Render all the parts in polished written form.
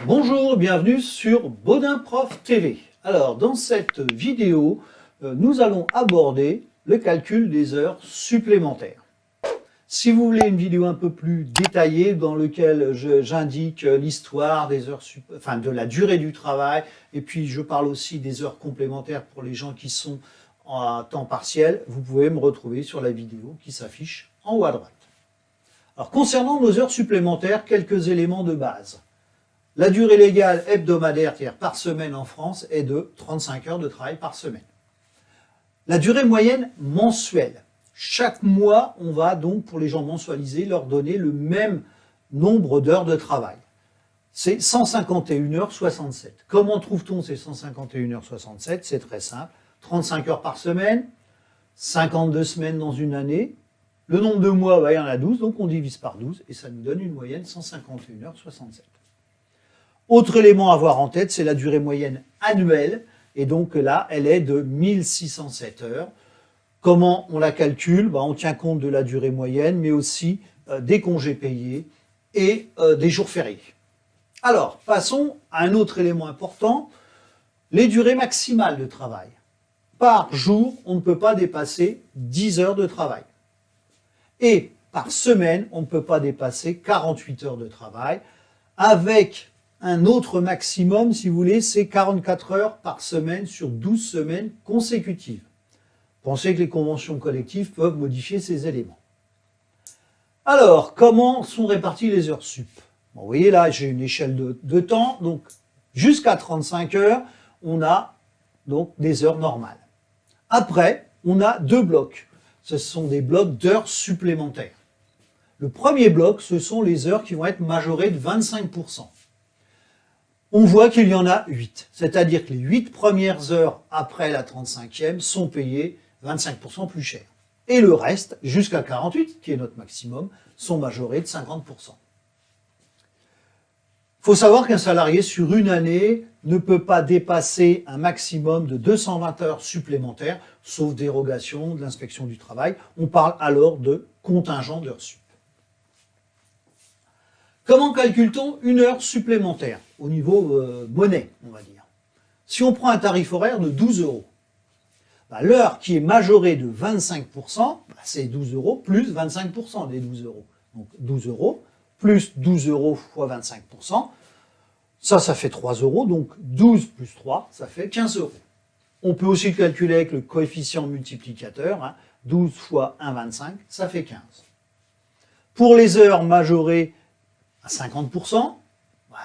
Bonjour, bienvenue sur Baudin Prof TV. Alors, dans cette vidéo, nous allons aborder le calcul des heures supplémentaires. Si vous voulez une vidéo un peu plus détaillée dans laquelle j'indique l'histoire des heures, de la durée du travail, et puis je parle aussi des heures complémentaires pour les gens qui sont à temps partiel, vous pouvez me retrouver sur la vidéo qui s'affiche en haut à droite. Alors, concernant nos heures supplémentaires, quelques éléments de base. La durée légale hebdomadaire, c'est-à-dire par semaine en France, est de 35 heures de travail par semaine. La durée moyenne mensuelle. Chaque mois, on va donc, pour les gens mensualisés, leur donner le même nombre d'heures de travail. C'est 151h67. Comment trouve-t-on ces 151h67? C'est très simple. 35 heures par semaine, 52 semaines dans une année. Le nombre de mois, il y en a 12, donc on divise par 12 et ça nous donne une moyenne 151h67. Autre élément à avoir en tête, c'est la durée moyenne annuelle. Et donc là, elle est de 1607 heures. Comment on la calcule? On tient compte de la durée moyenne, mais aussi des congés payés et des jours fériés. Alors, passons à un autre élément important, les durées maximales de travail. Par jour, on ne peut pas dépasser 10 heures de travail. Et par semaine, on ne peut pas dépasser 48 heures de travail, avec un autre maximum, si vous voulez, c'est 44 heures par semaine sur 12 semaines consécutives. Pensez que les conventions collectives peuvent modifier ces éléments. Alors, comment sont réparties les heures sup? Vous voyez là, j'ai une échelle de temps, donc jusqu'à 35 heures, on a donc des heures normales. Après, on a deux blocs. Ce sont des blocs d'heures supplémentaires. Le premier bloc, ce sont les heures qui vont être majorées de 25%. On voit qu'il y en a 8, c'est-à-dire que les 8 premières heures après la 35e sont payées 25% plus cher. Et le reste, jusqu'à 48, qui est notre maximum, sont majorés de 50%. Il faut savoir qu'un salarié sur une année ne peut pas dépasser un maximum de 220 heures supplémentaires, sauf dérogation de l'inspection du travail. On parle alors de contingent d'heures sup. Comment calcule-t-on une heure supplémentaire au niveau monnaie, on va dire? Si on prend un tarif horaire de 12 €, l'heure qui est majorée de 25%, c'est 12 € plus 25% des 12 €. Donc 12 € plus 12 € fois 25%, ça fait 3 €, donc 12 plus 3, ça fait 15 €. On peut aussi le calculer avec le coefficient multiplicateur, 12 fois 1,25, ça fait 15. Pour les heures majorées à 50%,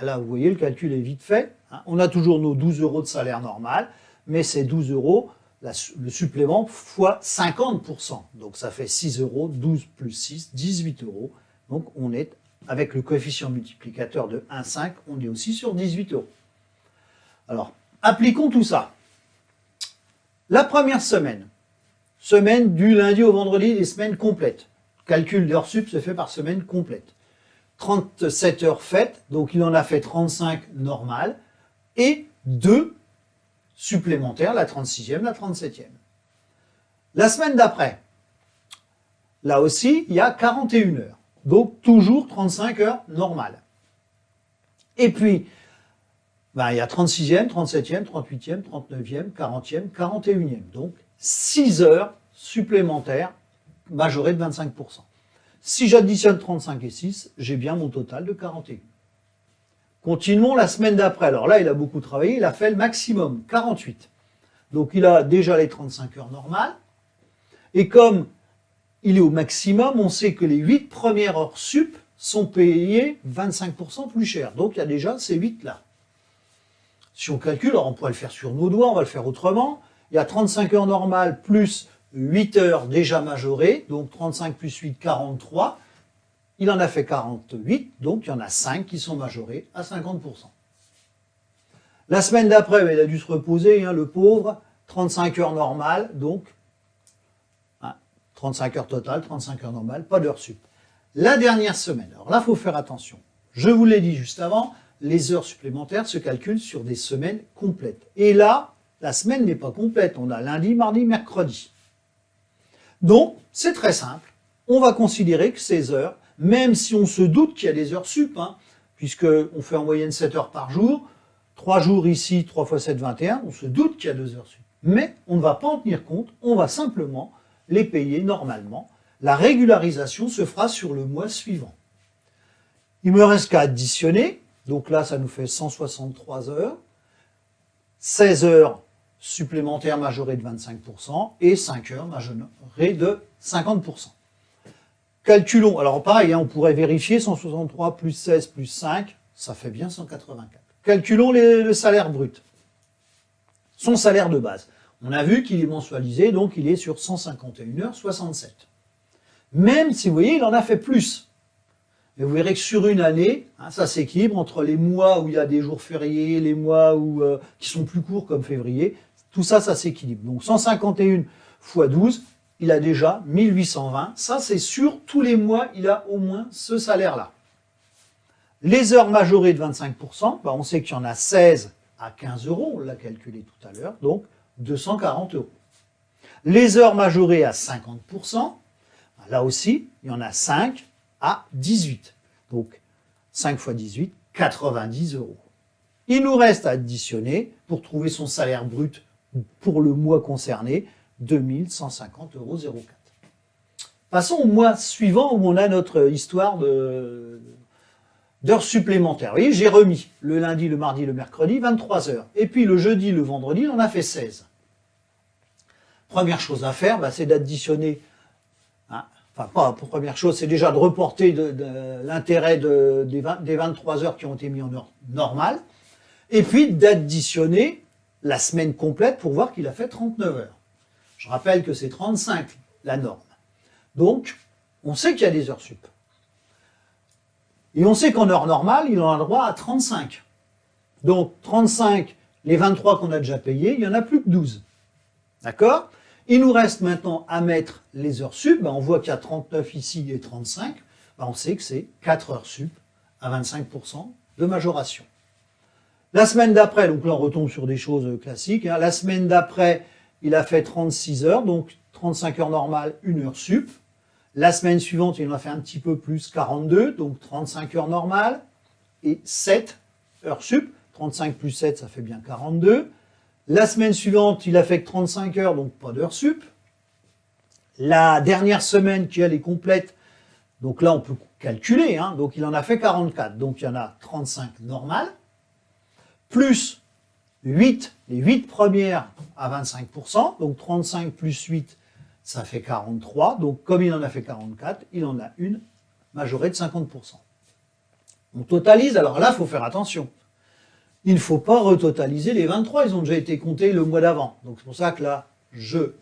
là vous voyez le calcul est vite fait, on a toujours nos 12 € de salaire normal, mais c'est 12 € le supplément fois 50%, donc ça fait 6 €, 12 plus 6, 18 €, donc on est avec le coefficient multiplicateur de 1,5, on est aussi sur 18 €. Alors, appliquons tout ça. La première semaine du lundi au vendredi, les semaines complètes. Calcul d'heures sup se fait par semaine complète. 37 heures faites, donc il en a fait 35 normales, et 2 supplémentaires, la 36e, la 37e. La semaine d'après, là aussi, il y a 41 heures, donc toujours 35 heures normales. Et puis, il y a 36e, 37e, 38e, 39e, 40e, 41e, donc 6 heures supplémentaires majorées de 25%. Si j'additionne 35 et 6, j'ai bien mon total de 41. Continuons la semaine d'après. Alors là, il a beaucoup travaillé, il a fait le maximum, 48. Donc il a déjà les 35 heures normales. Et comme il est au maximum, on sait que les 8 premières heures sup sont payées 25% plus cher. Donc il y a déjà ces 8 là. Si on calcule, alors on pourrait le faire sur nos doigts, on va le faire autrement. Il y a 35 heures normales plus 8 heures déjà majorées, donc 35 plus 8, 43. Il en a fait 48, donc il y en a 5 qui sont majorés à 50%. La semaine d'après, il a dû se reposer, le pauvre, 35 heures normales, donc 35 heures totales, 35 heures normales, pas d'heures sup. La dernière semaine, alors là, il faut faire attention. Je vous l'ai dit juste avant, les heures supplémentaires se calculent sur des semaines complètes. Et là, la semaine n'est pas complète, on a lundi, mardi, mercredi. Donc, c'est très simple. On va considérer que ces heures, même si on se doute qu'il y a des heures sup, puisqu'on fait en moyenne 7 heures par jour, 3 jours ici, 3 fois 7, 21, on se doute qu'il y a 2 heures sup. Mais on ne va pas en tenir compte, on va simplement les payer normalement. La régularisation se fera sur le mois suivant. Il me reste qu'à additionner, donc là ça nous fait 163 heures, 16 heures supplémentaires majorées de 25% et 5 heures majorées de 50%. Calculons, alors pareil, on pourrait vérifier 163 plus 16 plus 5, ça fait bien 184. Calculons le salaire brut, son salaire de base. On a vu qu'il est mensualisé, donc il est sur 151h67. Même si vous voyez, il en a fait plus. Et vous verrez que sur une année, ça s'équilibre entre les mois où il y a des jours fériés, les mois qui sont plus courts comme février. Tout ça, ça s'équilibre. Donc 151 fois 12, il a déjà 1820. Ça, c'est sûr, tous les mois, il a au moins ce salaire-là. Les heures majorées de 25%, on sait qu'il y en a 16 à 15 euros, on l'a calculé tout à l'heure, donc 240 euros. Les heures majorées à 50%, là aussi, il y en a 5 à 18. Donc 5 fois 18, 90 euros. Il nous reste à additionner, pour trouver son salaire brut pour le mois concerné, 2150,04 euros. Passons au mois suivant où on a notre histoire d'heures supplémentaires. Vous voyez, j'ai remis le lundi, le mardi, le mercredi, 23 heures. Et puis le jeudi, le vendredi, on a fait 16. Première chose à faire, c'est d'additionner. Première chose, c'est déjà de reporter l'intérêt des 23 heures qui ont été mis en heure normale. Et puis d'additionner la semaine complète pour voir qu'il a fait 39 heures. Je rappelle que c'est 35 la norme. Donc, on sait qu'il y a des heures sup. Et on sait qu'en heure normale, il en a droit à 35. Donc 35, les 23 qu'on a déjà payés, il n'y en a plus que 12. D'accord ? Il nous reste maintenant à mettre les heures sup. On voit qu'il y a 39 ici et 35. On sait que c'est 4 heures sup à 25% de majoration. La semaine d'après, donc là on retombe sur des choses classiques. La semaine d'après, il a fait 36 heures, donc 35 heures normales, 1 heure sup. La semaine suivante, il en a fait un petit peu plus, 42, donc 35 heures normales et 7 heures sup. 35 plus 7, ça fait bien 42. La semaine suivante, il a fait que 35 heures, donc pas d'heures sup. La dernière semaine qui elle est complète, donc là on peut calculer, donc il en a fait 44. Donc il y en a 35 normales, plus 8, les 8 premières à 25%, donc 35 plus 8, ça fait 43. Donc comme il en a fait 44, il en a une majorée de 50%. On totalise, alors là il faut faire attention. Il ne faut pas retotaliser les 23, ils ont déjà été comptés le mois d'avant. Donc c'est pour ça que là, je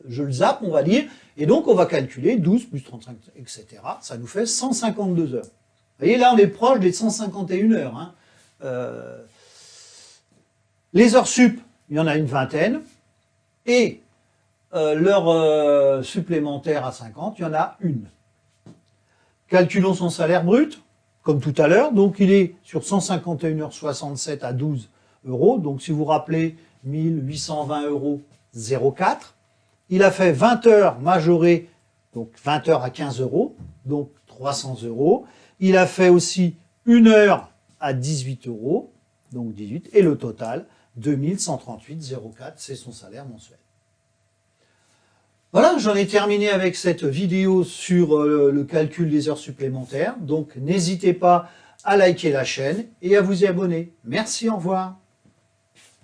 le zappe, on va dire, et donc on va calculer 12 plus 35, etc. Ça nous fait 152 heures. Vous voyez, là on est proche des 151 heures. Les heures sup, il y en a une vingtaine, et l'heure supplémentaire à 50, il y en a une. Calculons son salaire brut. Comme tout à l'heure, donc il est sur 151,67 € à 12 euros. Donc si vous vous rappelez, 1820,04 euros. Il a fait 20 heures majorées, donc 20 heures à 15 euros, donc 300 euros. Il a fait aussi 1 heure à 18 euros, donc 18. Et le total, 2138,04 €, c'est son salaire mensuel. Voilà, j'en ai terminé avec cette vidéo sur le calcul des heures supplémentaires. Donc, n'hésitez pas à liker la chaîne et à vous y abonner. Merci, au revoir.